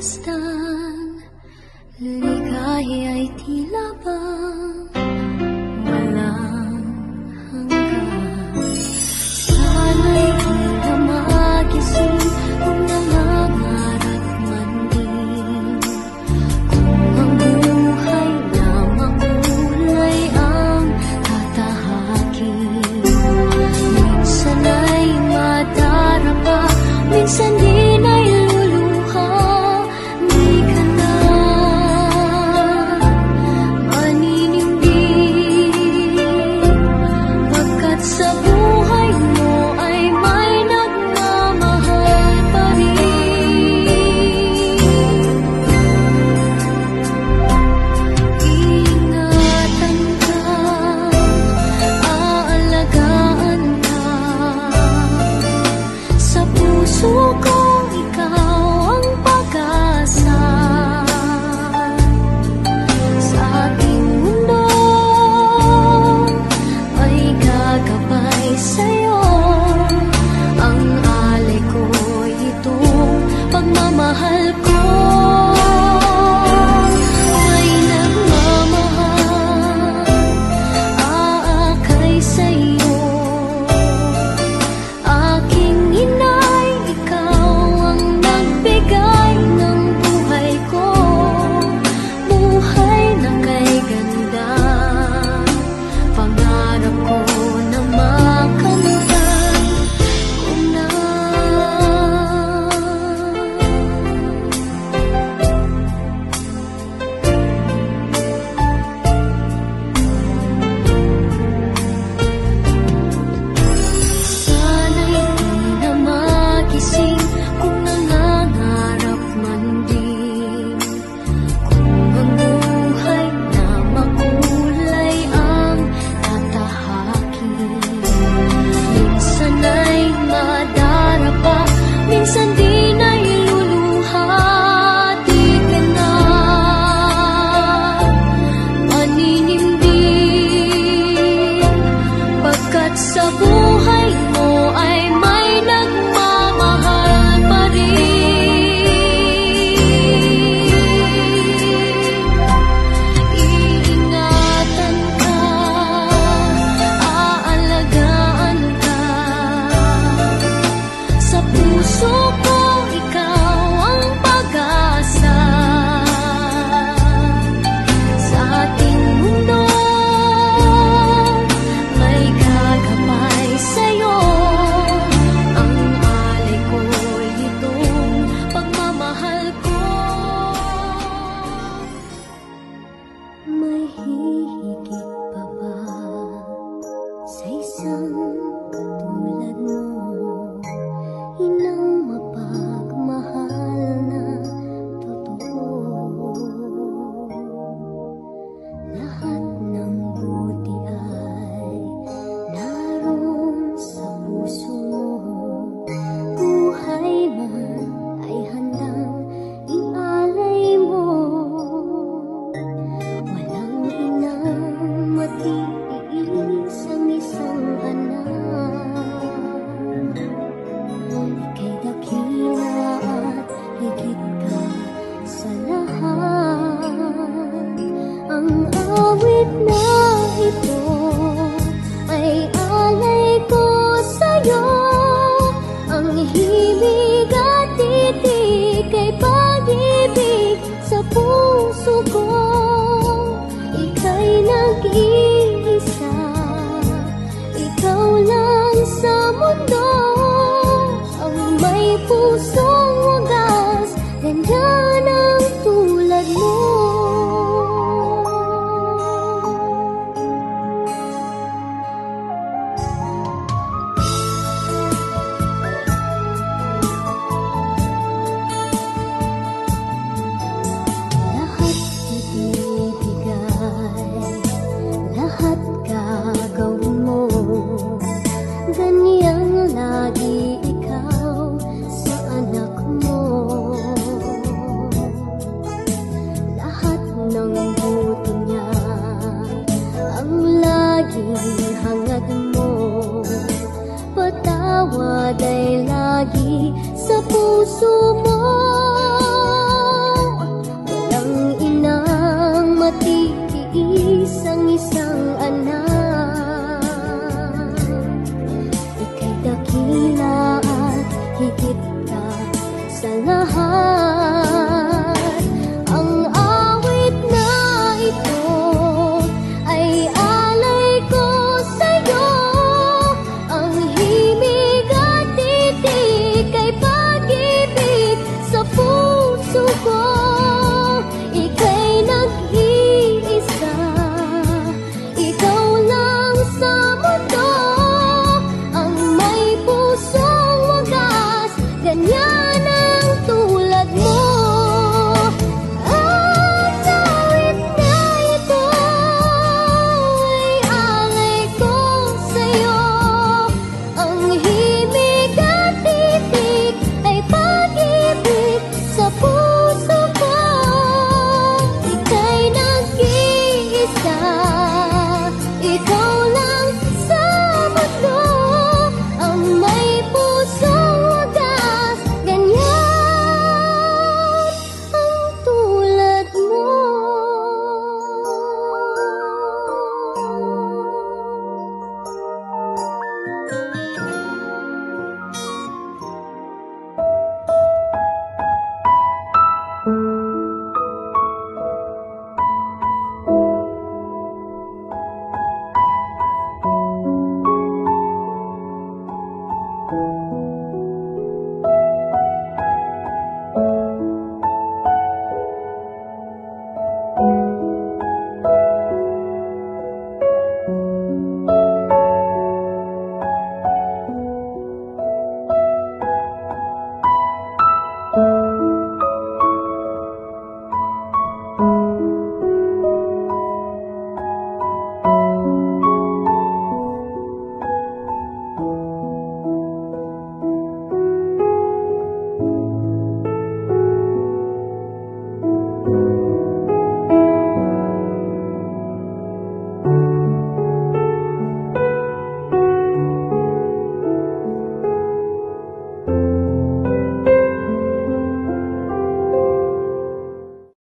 masdan, ligaya ay tila bang walang hanggan. Sana'y di na magising kung nangangarap man din, kung ang buhay na makulay ang tatahakin. Minsan ay madarapa, minsan din ay luluha. Di ka na maninindig, pagkat sa buhay mo ay may nagmamahal pa rin. Ingatan ka, aalagaan ka, sa puso ko ikaw ang pag-asa. Sa ating mundo ay gagabay sa'yo, ang alay ko itong pagmamahal ko. Ay nagmamahal, aakay sa'yo. Aking inay, ikaw ang nagbigay ng buhay ko, buhay na kay ganda. Pangarap ko na makamtan ko na. Sana'y di na magising kung nangangarap man din, kung ang buhay na makulay ang tatahakin. Minsan ay madarapa, minsan din ay luluha. Di ka na maninindig, pagkat sa buhay mo ay may nagmamahal pa rin. Iingatan ka, aalagaan ka, sa puso ko ikaw ang pag-asa. Sa ating mundo may gagabay sa'yo, ang alay ko itong pagmamahal ko. May hihigit pa ba sa isang katulad mo, inang mapagmahal na totoo? Lahat ng buti ay naroon sa puso mo, buhay man ay handang ialay mo. Walang inang matiis ang isang anak, ika'y dakila at higit ka sa lahat. Ang awit na ito ay alay ko sa'yo, ang himig at titik ay pag-ibig sa puso ko. Ika'y nag-iisa, ikaw lang sa mundo, ang may pusong wagas, ganyan ang tulad mo. Lahat ibibigay, lahat gagawin mo, ganyan lagi ikaw sa anak mo. puso ko